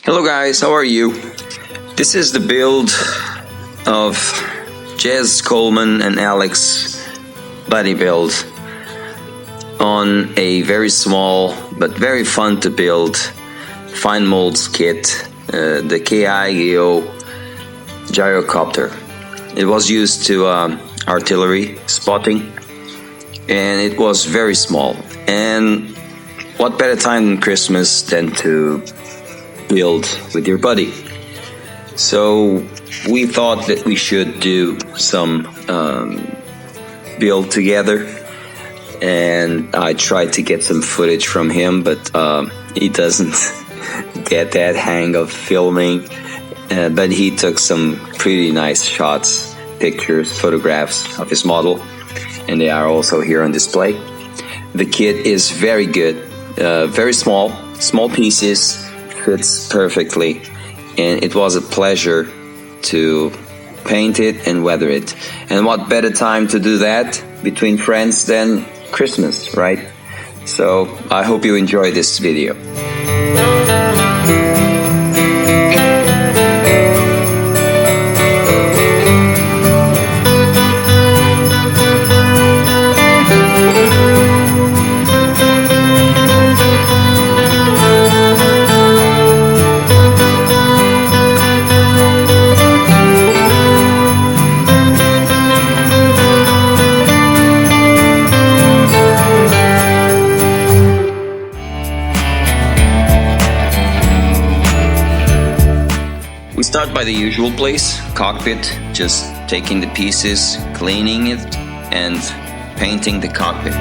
Hello guys, how are you? This is the build of Jez Coleman and Alex body build on a very small but very fun to build Finemolds kit, the KI-GEO gyrocopter. It was used to artillery spotting, and it was very small. And what better time than Christmas than to build with your buddy? So we thought that we should do some build together, and I tried to get some footage from him, but he doesn't get that hang of filming, but he took some pretty nice shots, pictures, photographs of his model, and they are also here on display. The kit is very good, very small pieces, fits perfectly, and it was a pleasure to paint it and weather it. And what better time to do that between friends than Christmas, right? So I hope you enjoy this video. We start by the usual place, cockpit, just taking the pieces, cleaning it, and painting the cockpit.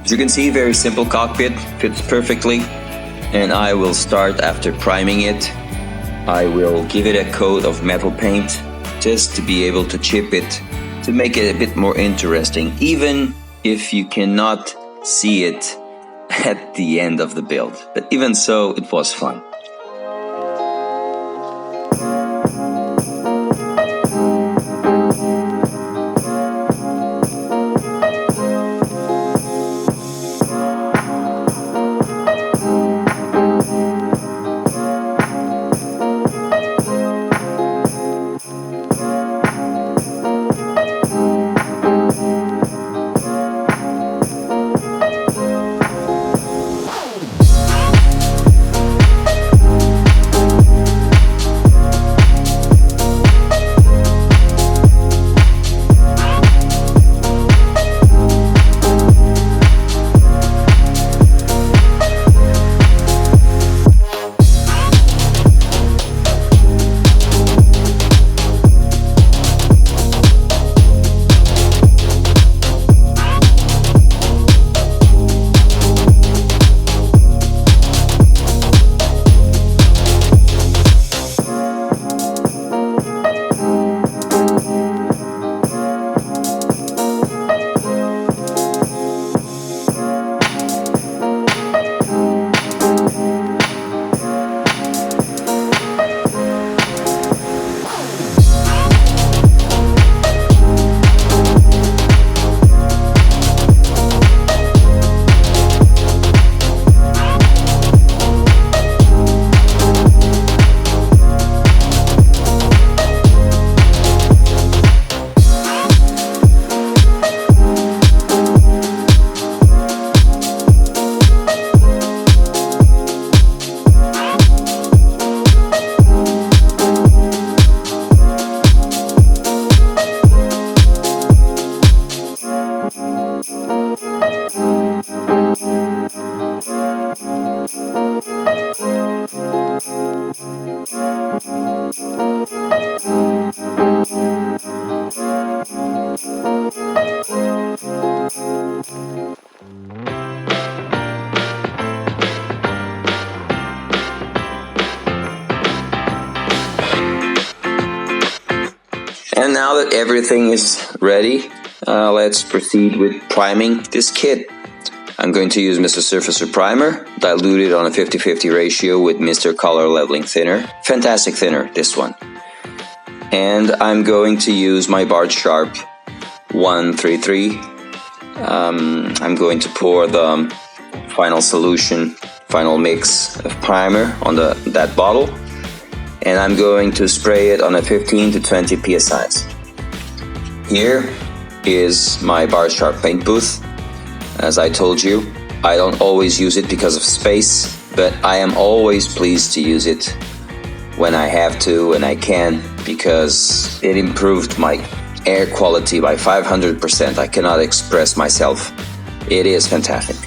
As you can see, very simple cockpit, fits perfectly, and I will start after priming it. I will give it a coat of metal paint just to be able to chip it, to make it a bit more interesting, even if you cannot see it at the end of the build. But even so, it was fun. And now that everything is ready, let's proceed with priming this kit. I'm going to use Mr. Surfacer Primer, diluted on a 50-50 ratio with Mr. Color Leveling Thinner. Fantastic thinner, this one. And I'm going to use my BARTSHARP 133. I'm going to pour the final solution, final mix of primer on that bottle. And I'm going to spray it on a 15 to 20 psi's. Here is my BARTSHARP paint booth. As I told you, I don't always use it because of space, but I am always pleased to use it when I have to and I can, because it improved my air quality by 500%. I cannot express myself. It is fantastic.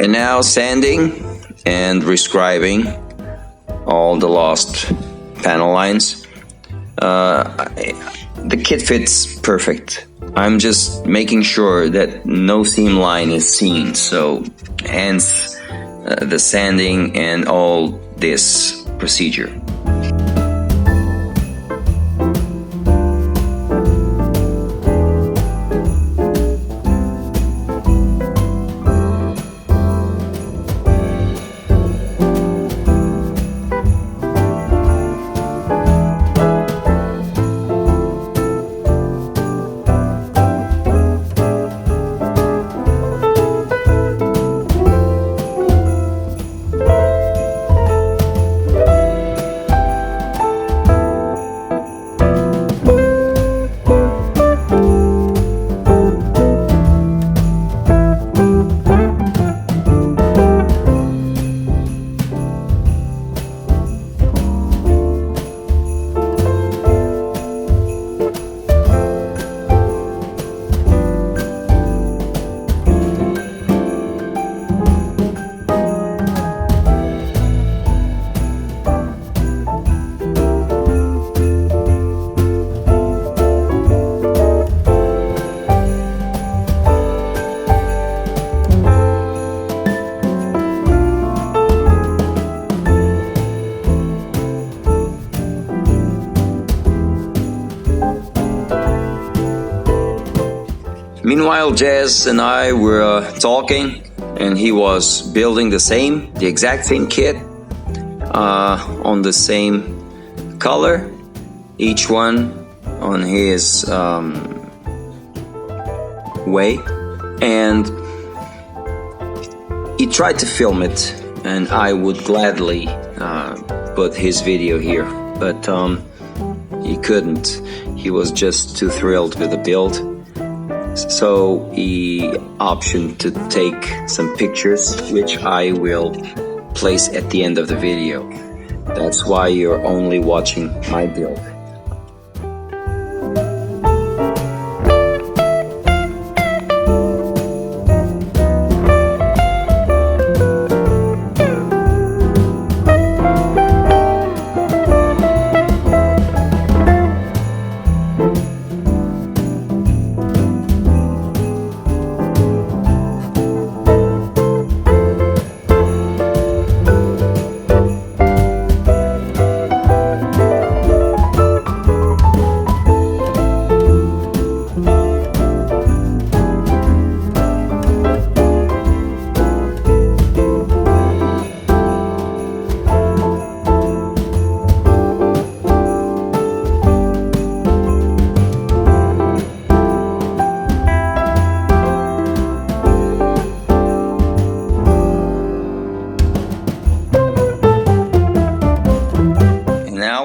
And now sanding and rescribing all the lost panel lines. The kit fits perfect. I'm just making sure that no seam line is seen, so hence the sanding and all this procedure. Meanwhile, Jazz and I were talking and he was building the exact same kit on the same color, each one on his way, and he tried to film it, and I would gladly put his video here, but he couldn't. He was just too thrilled with the build, so he optioned to take some pictures, which I will place at the end of the video. That's why you're only watching my build.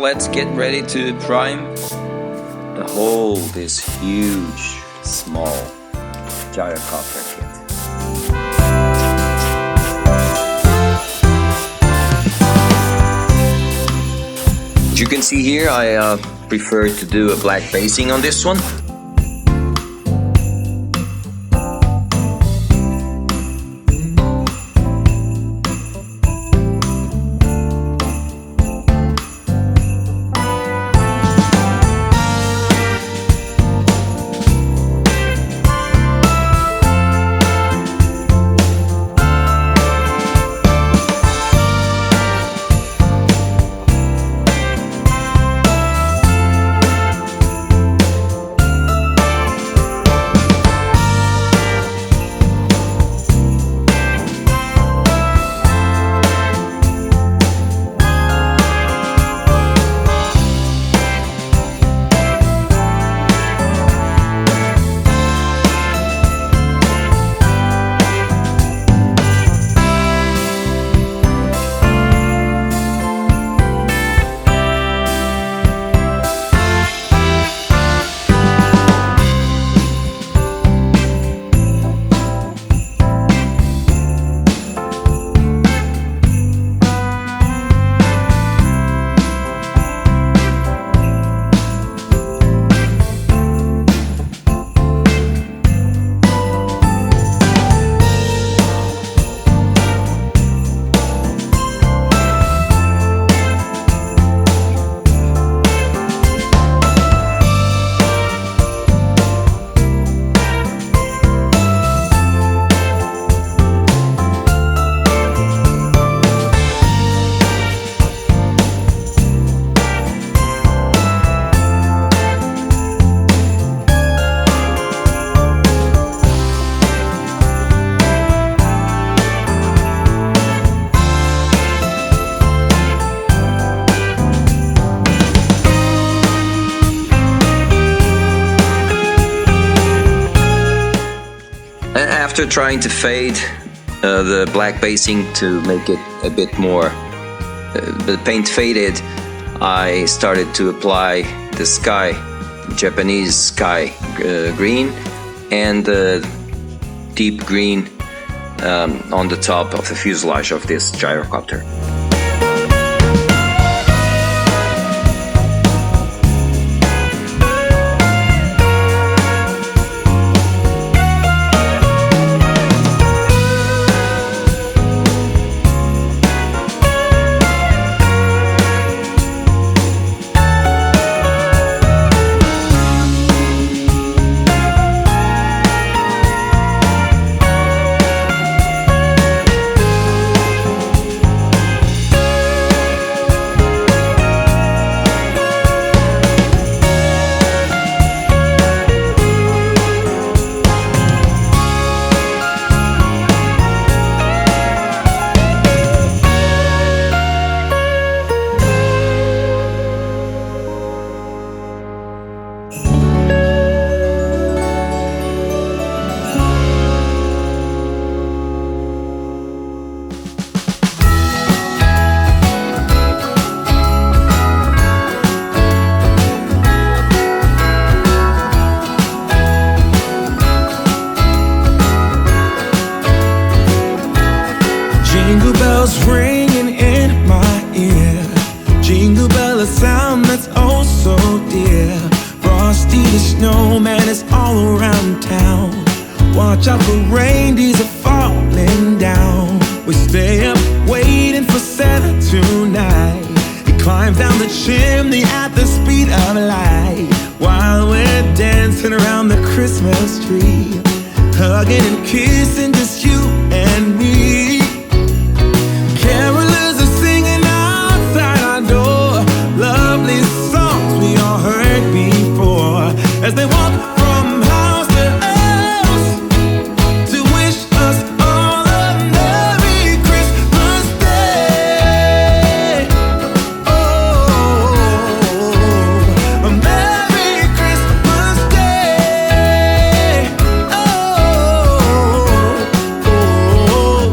Let's get ready to prime this huge, small gyrocopter kit. As you can see here, I prefer to do a black basing on this one. After trying to fade the black basing to make it a bit more, the paint faded, I started to apply the sky, Japanese sky green, and the deep green on the top of the fuselage of this gyrocopter. Jingle bells ringing in my ear. Jingle bell, a sound that's oh so dear. Frosty the snowman is all around town. Watch out for reindeers are falling down. We stay up waiting for Santa tonight. He climbs down the chimney at the speed of light, while we're dancing around the Christmas tree, hugging and kissing just you and me. Carolers are singing outside our door, lovely songs we all heard before, as they walk from house to house to wish us all a Merry Christmas Day. Oh, a Merry Christmas Day. Oh,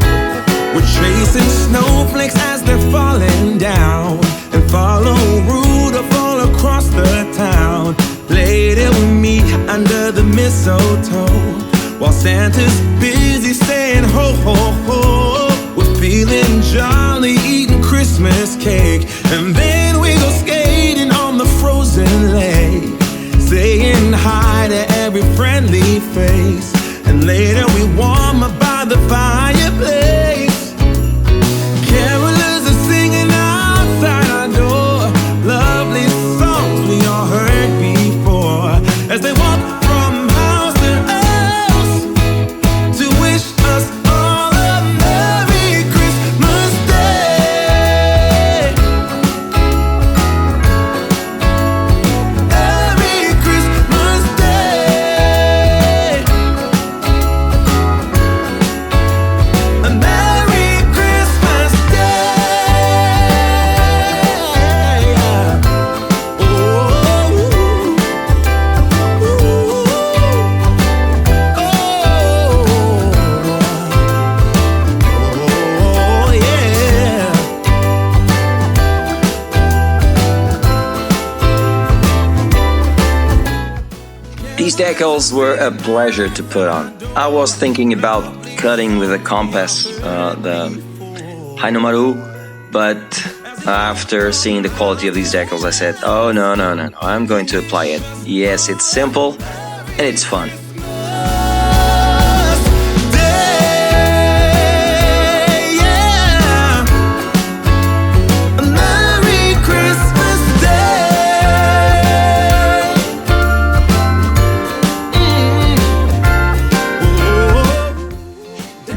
we're chasing snowflakes as they're falling down, and follow Rudolph all across the town. Later we meet under the mistletoe, while Santa's busy saying ho ho ho. We're feeling jolly, eating Christmas cake, and then we go skating on the frozen lake, saying hi to every friendly face, and later we warm up by the fireplace. Carolers are singing outside our door, lovely songs we all heard before, as they walk from house to house to wish us all a Merry Christmas Day. Merry Christmas Day. A Merry Christmas Day. Oh, oh, yeah. These decals were a pleasure to put on. I was thinking about cutting with a compass the Finemolds, but after seeing the quality of these decals, I said, oh no, I'm going to apply it. Yes, it's simple and it's fun.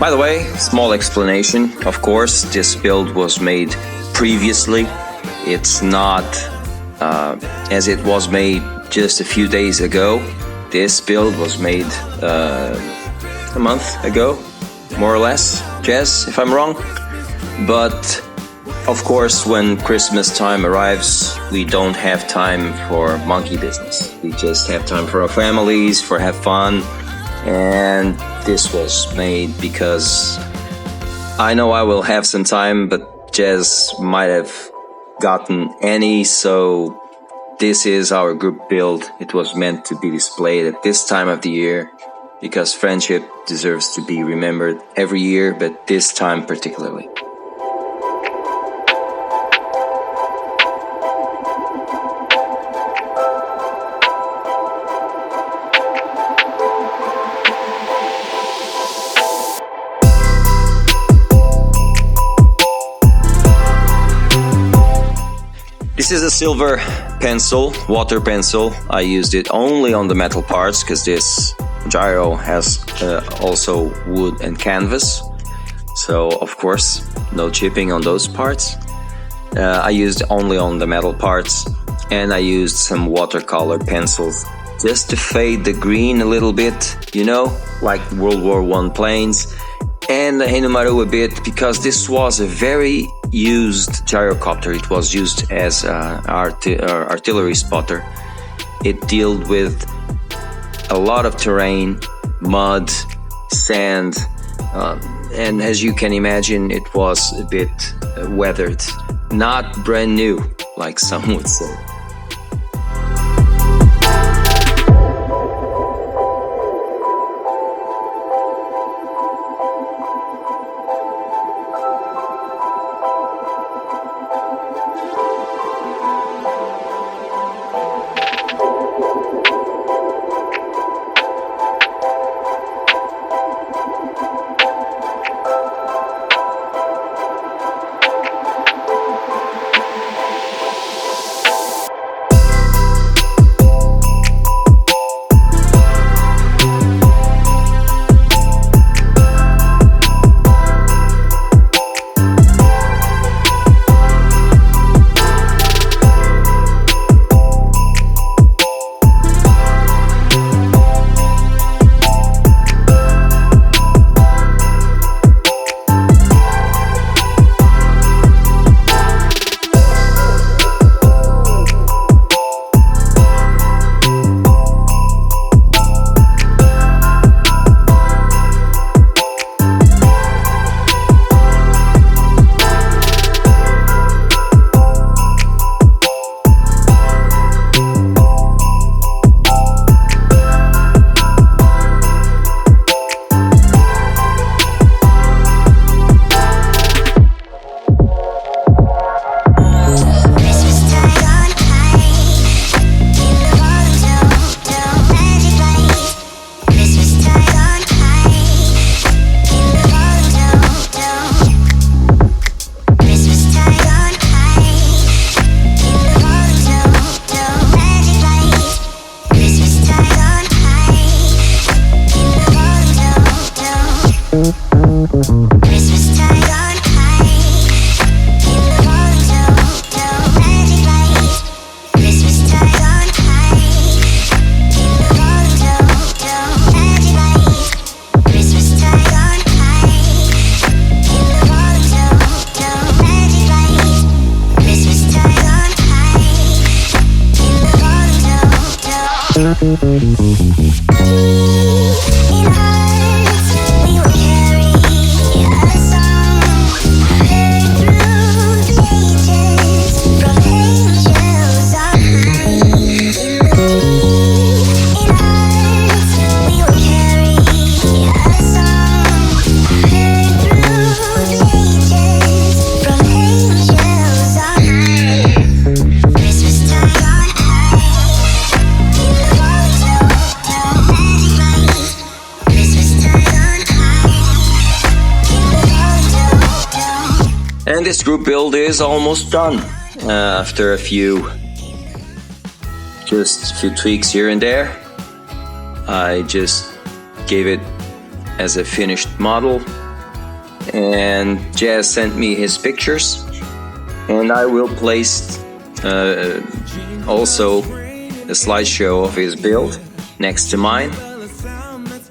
By the way, small explanation. Of course, this build was made previously. It's not as it was made just a few days ago. This build was made a month ago, more or less. Jazz, if I'm wrong. But of course, when Christmas time arrives, we don't have time for monkey business. We just have time for our families, for have fun. And this was made because I know I will have some time, but Jazz might have gotten any, so this is our group build. It was meant to be displayed at this time of the year because friendship deserves to be remembered every year, but this time particularly. This is a silver pencil, water pencil. I used it only on the metal parts because this gyro has also wood and canvas. So of course, no chipping on those parts. I used only on the metal parts, and I used some watercolor pencils just to fade the green a little bit, you know, like World War I planes, and the Hinomaru a bit, because this was a very used gyrocopter. It was used as artillery spotter. It dealt with a lot of terrain, mud, sand, and as you can imagine, it was a bit weathered. Not brand new, like some would say. And this group build is almost done. After a few tweaks here and there, I just gave it as a finished model, and Jazz sent me his pictures, and I will place also a slideshow of his build next to mine,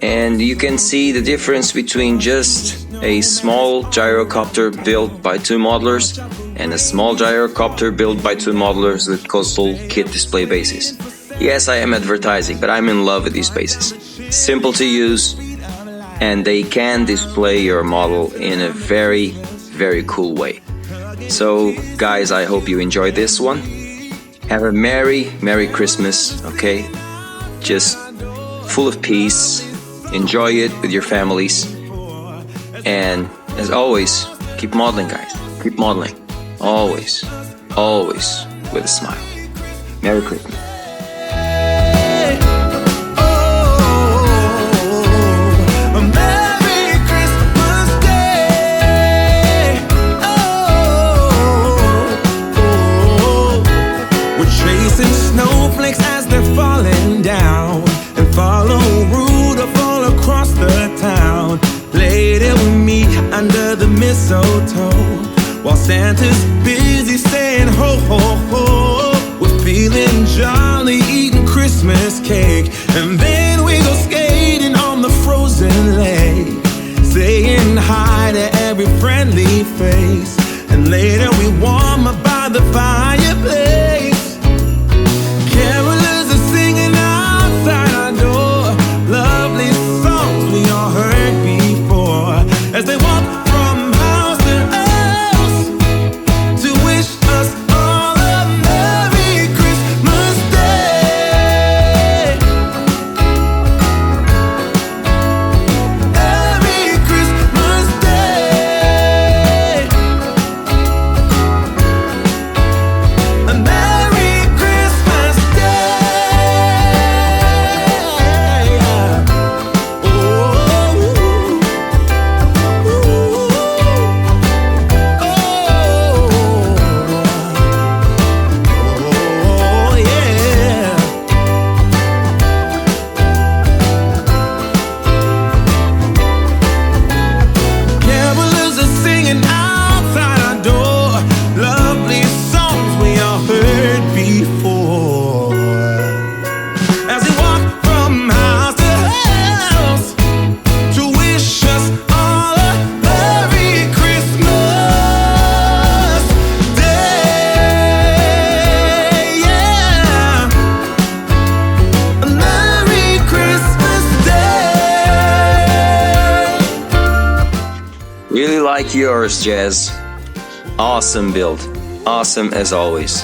and you can see the difference between just a small gyrocopter built by two modelers and a small gyrocopter built by two modelers with coastal kit display bases. Yes, I am advertising, but I'm in love with these bases. Simple to use, and they can display your model in a very, very cool way. So, guys, I hope you enjoyed this one. Have a Merry Christmas, okay? Just full of peace. Enjoy it with your families. And as always, keep modeling, guys. Keep modeling. Always, always with a smile. Merry Christmas. Snowflakes as they're falling down, and follow Rudolph all across the town. Later we meet under the mistletoe, while Santa's busy saying ho ho ho. We're feeling jolly, eating Christmas cake, and then we go skating on the frozen lake, saying hi to every friendly face, and later we warm up by the fireplace. Carolers are singing outside our door, lovely songs we all heard before, as they walk from house to house to wish us all a Merry Christmas Day. Merry Christmas Day. A Merry Christmas Carolers are singing outside our door, lovely songs we all heard before, as we walk from house to house to wish us all a Merry Christmas Day. Yeah, a Merry Christmas Day. Really like yours, Jazz. Awesome build. Awesome as always.